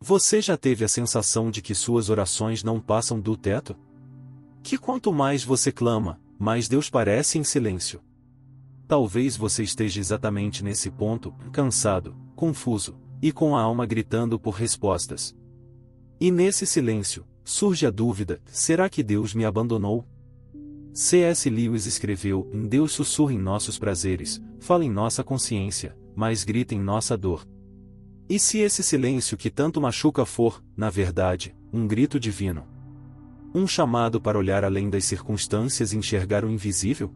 Você já teve a sensação de que suas orações não passam do teto? Que quanto mais você clama, mais Deus parece em silêncio. Talvez você esteja exatamente nesse ponto, cansado, confuso, e com a alma gritando por respostas. E nesse silêncio, surge a dúvida: será que Deus me abandonou? C.S. Lewis escreveu: Deus sussurra em nossos prazeres, fala em nossa consciência, mas grita em nossa dor. E se esse silêncio que tanto machuca for, na verdade, um grito divino? Um chamado para olhar além das circunstâncias e enxergar o invisível?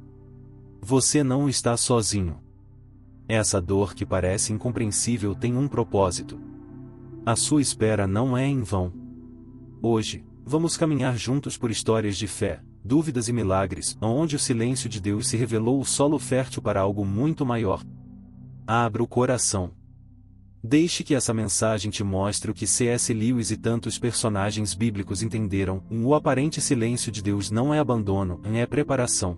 Você não está sozinho. Essa dor que parece incompreensível tem um propósito. A sua espera não é em vão. Hoje, vamos caminhar juntos por histórias de fé, dúvidas e milagres, onde o silêncio de Deus se revelou o solo fértil para algo muito maior. Abra o coração. Deixe que essa mensagem te mostre o que C.S. Lewis e tantos personagens bíblicos entenderam: o aparente silêncio de Deus não é abandono, é preparação.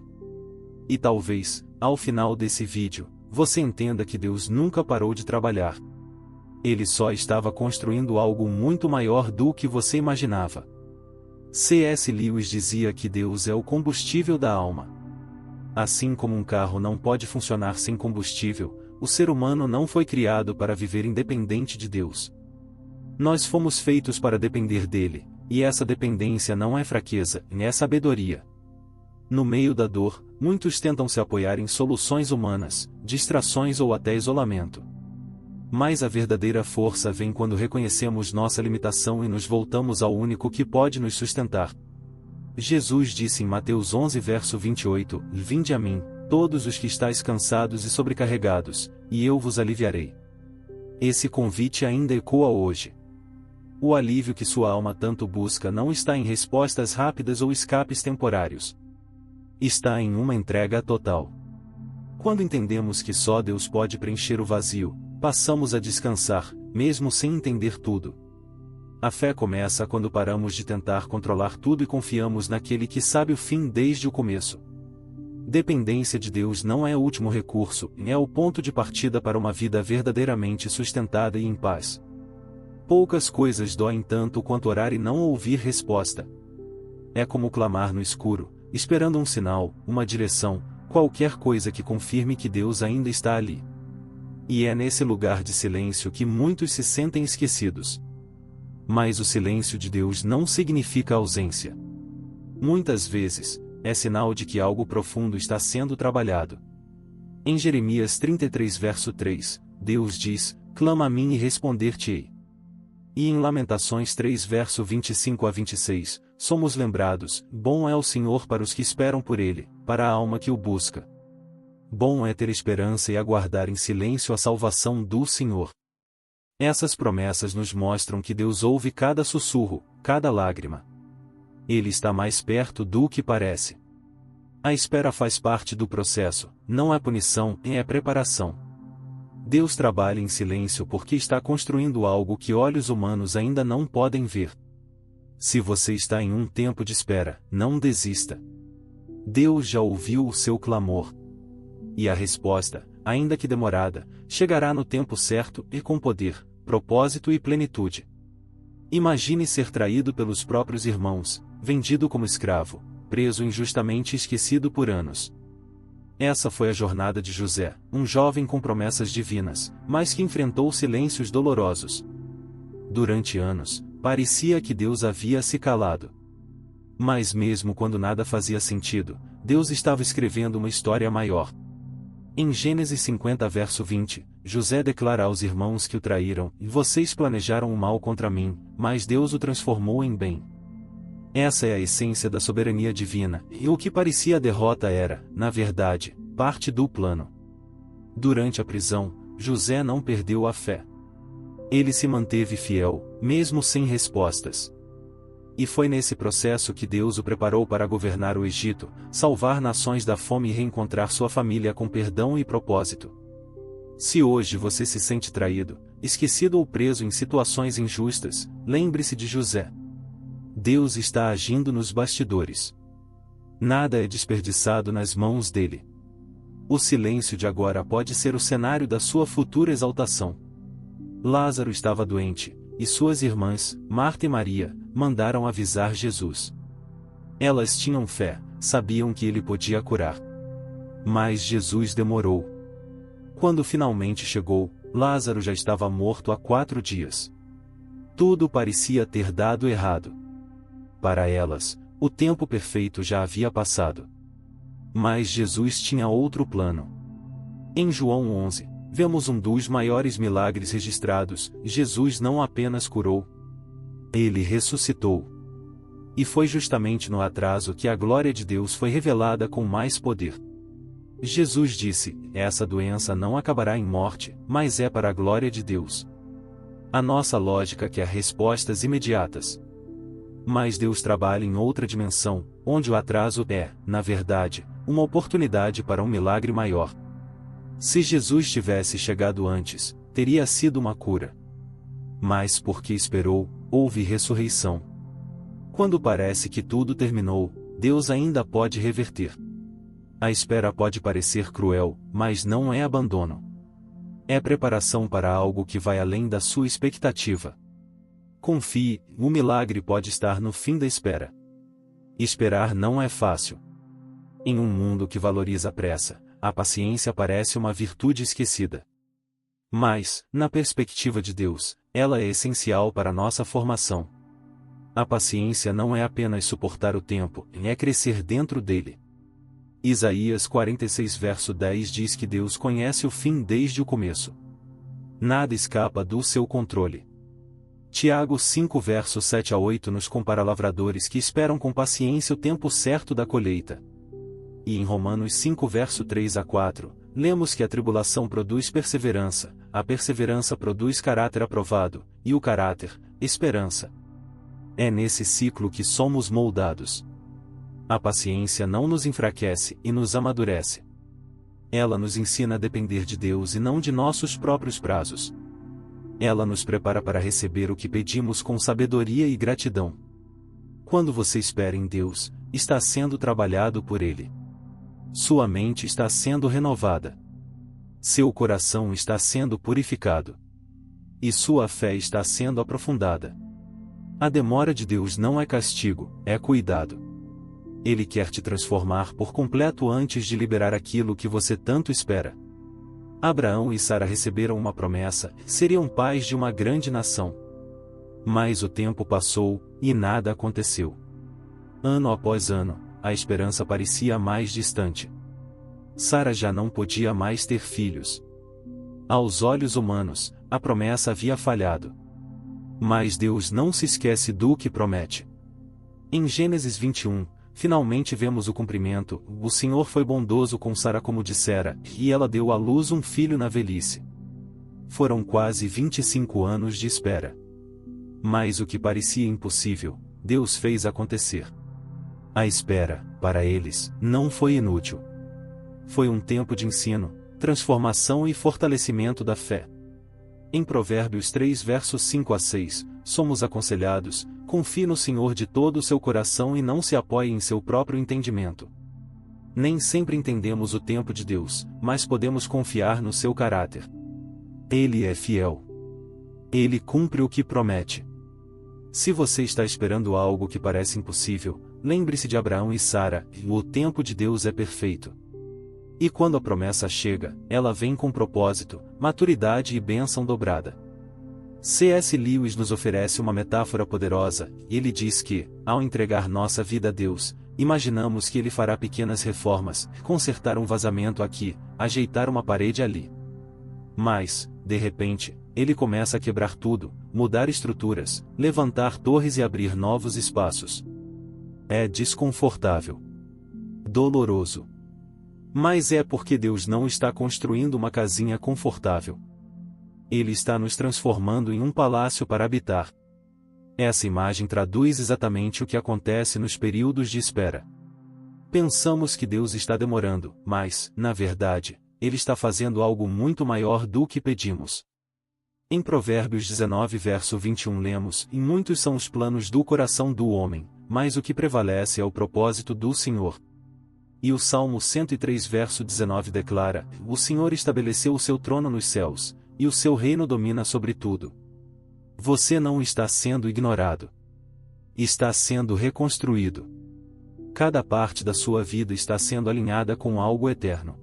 E talvez, ao final desse vídeo, você entenda que Deus nunca parou de trabalhar. Ele só estava construindo algo muito maior do que você imaginava. C.S. Lewis dizia que Deus é o combustível da alma. Assim como um carro não pode funcionar sem combustível, o ser humano não foi criado para viver independente de Deus. Nós fomos feitos para depender dele, e essa dependência não é fraqueza, é sabedoria. No meio da dor, muitos tentam se apoiar em soluções humanas, distrações ou até isolamento. Mas a verdadeira força vem quando reconhecemos nossa limitação e nos voltamos ao único que pode nos sustentar. Jesus disse em Mateus 11 verso 28, Vinde a mim, todos os que estáis cansados e sobrecarregados, e eu vos aliviarei. Esse convite ainda ecoa hoje. O alívio que sua alma tanto busca não está em respostas rápidas ou escapes temporários. Está em uma entrega total. Quando entendemos que só Deus pode preencher o vazio, passamos a descansar, mesmo sem entender tudo. A fé começa quando paramos de tentar controlar tudo e confiamos naquele que sabe o fim desde o começo. Dependência de Deus não é o último recurso, é o ponto de partida para uma vida verdadeiramente sustentada e em paz. Poucas coisas doem tanto quanto orar e não ouvir resposta. É como clamar no escuro, esperando um sinal, uma direção, qualquer coisa que confirme que Deus ainda está ali. E é nesse lugar de silêncio que muitos se sentem esquecidos. Mas o silêncio de Deus não significa ausência. Muitas vezes, é sinal de que algo profundo está sendo trabalhado. Em Jeremias 33 verso 3, Deus diz: Clama a mim e responder-te-ei. E em Lamentações 3 verso 25 a 26, somos lembrados: Bom é o Senhor para os que esperam por Ele, para a alma que o busca. Bom é ter esperança e aguardar em silêncio a salvação do Senhor. Essas promessas nos mostram que Deus ouve cada sussurro, cada lágrima. Ele está mais perto do que parece. A espera faz parte do processo, não é punição, é preparação. Deus trabalha em silêncio porque está construindo algo que olhos humanos ainda não podem ver. Se você está em um tempo de espera, não desista. Deus já ouviu o seu clamor. E a resposta, ainda que demorada, chegará no tempo certo e com poder, propósito e plenitude. Imagine ser traído pelos próprios irmãos, vendido como escravo, preso injustamente e esquecido por anos. Essa foi a jornada de José, um jovem com promessas divinas, mas que enfrentou silêncios dolorosos. Durante anos, parecia que Deus havia se calado. Mas mesmo quando nada fazia sentido, Deus estava escrevendo uma história maior. Em Gênesis 50 verso 20, José declara aos irmãos que o traíram: Vocês planejaram o mal contra mim, mas Deus o transformou em bem. Essa é a essência da soberania divina, e o que parecia a derrota era, na verdade, parte do plano. Durante a prisão, José não perdeu a fé. Ele se manteve fiel, mesmo sem respostas. E foi nesse processo que Deus o preparou para governar o Egito, salvar nações da fome e reencontrar sua família com perdão e propósito. Se hoje você se sente traído, esquecido ou preso em situações injustas, lembre-se de José. Deus está agindo nos bastidores. Nada é desperdiçado nas mãos dele. O silêncio de agora pode ser o cenário da sua futura exaltação. Lázaro estava doente, e suas irmãs, Marta e Maria, mandaram avisar Jesus. Elas tinham fé, sabiam que ele podia curar. Mas Jesus demorou. Quando finalmente chegou, Lázaro já estava morto há 4 dias. Tudo parecia ter dado errado. Para elas, o tempo perfeito já havia passado. Mas Jesus tinha outro plano. Em João 11, vemos um dos maiores milagres registrados. Jesus não apenas curou, ele ressuscitou. E foi justamente no atraso que a glória de Deus foi revelada com mais poder. Jesus disse: essa doença não acabará em morte, mas é para a glória de Deus. A nossa lógica quer respostas imediatas. Mas Deus trabalha em outra dimensão, onde o atraso é, na verdade, uma oportunidade para um milagre maior. Se Jesus tivesse chegado antes, teria sido uma cura. Mas porque esperou, houve ressurreição. Quando parece que tudo terminou, Deus ainda pode reverter. A espera pode parecer cruel, mas não é abandono. É preparação para algo que vai além da sua expectativa. Confie, o milagre pode estar no fim da espera. Esperar não é fácil. Em um mundo que valoriza a pressa, a paciência parece uma virtude esquecida. Mas, na perspectiva de Deus, ela é essencial para nossa formação. A paciência não é apenas suportar o tempo, é crescer dentro dele. Isaías 46 verso 10 diz que Deus conhece o fim desde o começo. Nada escapa do seu controle. Tiago 5 verso 7 a 8 nos compara lavradores que esperam com paciência o tempo certo da colheita. E em Romanos 5 verso 3 a 4, lemos que a tribulação produz perseverança, a perseverança produz caráter aprovado, e o caráter, esperança. É nesse ciclo que somos moldados. A paciência não nos enfraquece e nos amadurece. Ela nos ensina a depender de Deus e não de nossos próprios prazos. Ela nos prepara para receber o que pedimos com sabedoria e gratidão. Quando você espera em Deus, está sendo trabalhado por Ele. Sua mente está sendo renovada. Seu coração está sendo purificado. E sua fé está sendo aprofundada. A demora de Deus não é castigo, é cuidado. Ele quer te transformar por completo antes de liberar aquilo que você tanto espera. Abraão e Sara receberam uma promessa, seriam pais de uma grande nação. Mas o tempo passou, e nada aconteceu. Ano após ano, a esperança parecia mais distante. Sara já não podia mais ter filhos. Aos olhos humanos, a promessa havia falhado. Mas Deus não se esquece do que promete. Em Gênesis 21, finalmente vemos o cumprimento. O Senhor foi bondoso com Sara como dissera, e ela deu à luz um filho na velhice. Foram quase 25 anos de espera. Mas o que parecia impossível, Deus fez acontecer. A espera, para eles, não foi inútil. Foi um tempo de ensino, transformação e fortalecimento da fé. Em Provérbios 3 versos 5 a 6, somos aconselhados: confie no Senhor de todo o seu coração e não se apoie em seu próprio entendimento. Nem sempre entendemos o tempo de Deus, mas podemos confiar no seu caráter. Ele é fiel. Ele cumpre o que promete. Se você está esperando algo que parece impossível, lembre-se de Abraão e Sara: o tempo de Deus é perfeito. E quando a promessa chega, ela vem com propósito, maturidade e bênção dobrada. C.S. Lewis nos oferece uma metáfora poderosa. Ele diz que, ao entregar nossa vida a Deus, imaginamos que Ele fará pequenas reformas, consertar um vazamento aqui, ajeitar uma parede ali. Mas, de repente, Ele começa a quebrar tudo, mudar estruturas, levantar torres e abrir novos espaços. É desconfortável. Doloroso. Mas é porque Deus não está construindo uma casinha confortável. Ele está nos transformando em um palácio para habitar. Essa imagem traduz exatamente o que acontece nos períodos de espera. Pensamos que Deus está demorando, mas, na verdade, Ele está fazendo algo muito maior do que pedimos. Em Provérbios 19 verso 21 lemos: e muitos são os planos do coração do homem, mas o que prevalece é o propósito do Senhor. E o Salmo 103 verso 19 declara: o Senhor estabeleceu o seu trono nos céus, e o seu reino domina sobre tudo. Você não está sendo ignorado. Está sendo reconstruído. Cada parte da sua vida está sendo alinhada com algo eterno.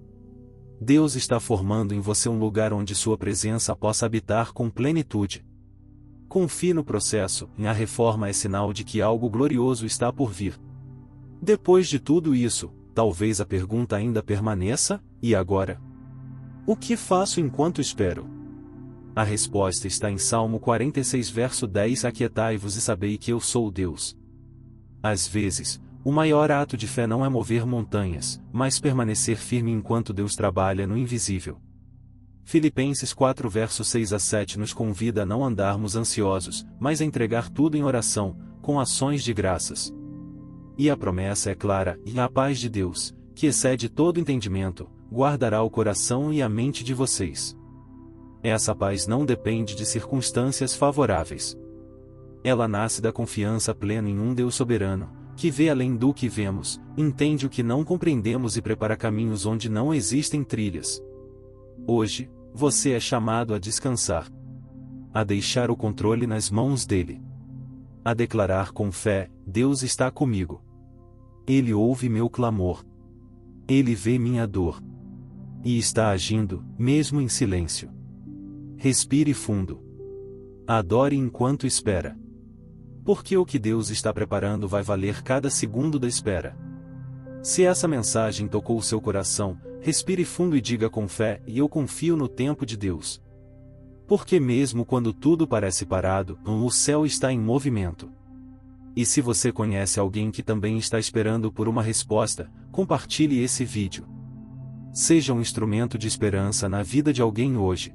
Deus está formando em você um lugar onde sua presença possa habitar com plenitude. Confie no processo, e a reforma é sinal de que algo glorioso está por vir. Depois de tudo isso, talvez a pergunta ainda permaneça: e agora? O que faço enquanto espero? A resposta está em Salmo 46, verso 10: Aquietai-vos e sabei que eu sou Deus. Às vezes, o maior ato de fé não é mover montanhas, mas permanecer firme enquanto Deus trabalha no invisível. Filipenses 4, verso 6 a 7 nos convida a não andarmos ansiosos, mas a entregar tudo em oração, com ações de graças. E a promessa é clara: e a paz de Deus, que excede todo entendimento, guardará o coração e a mente de vocês. Essa paz não depende de circunstâncias favoráveis. Ela nasce da confiança plena em um Deus soberano, que vê além do que vemos, entende o que não compreendemos e prepara caminhos onde não existem trilhas. Hoje, você é chamado a descansar. A deixar o controle nas mãos dele. A declarar com fé: Deus está comigo. Ele ouve meu clamor. Ele vê minha dor. E está agindo, mesmo em silêncio. Respire fundo. Adore enquanto espera. Porque o que Deus está preparando vai valer cada segundo da espera. Se essa mensagem tocou o seu coração, respire fundo e diga com fé: e eu confio no tempo de Deus. Porque mesmo quando tudo parece parado, o céu está em movimento. E se você conhece alguém que também está esperando por uma resposta, compartilhe esse vídeo. Seja um instrumento de esperança na vida de alguém hoje.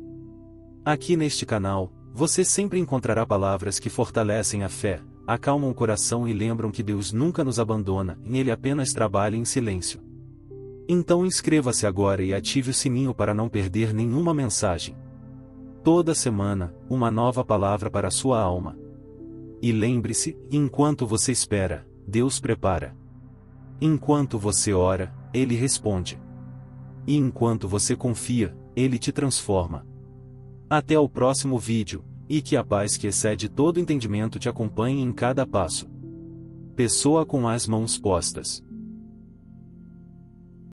Aqui neste canal, você sempre encontrará palavras que fortalecem a fé, acalmam o coração e lembram que Deus nunca nos abandona, e Ele apenas trabalha em silêncio. Então inscreva-se agora e ative o sininho para não perder nenhuma mensagem. Toda semana, uma nova palavra para a sua alma. E lembre-se, enquanto você espera, Deus prepara. Enquanto você ora, Ele responde. E enquanto você confia, Ele te transforma. Até o próximo vídeo, e que a paz que excede todo entendimento te acompanhe em cada passo. Pessoa com as mãos postas.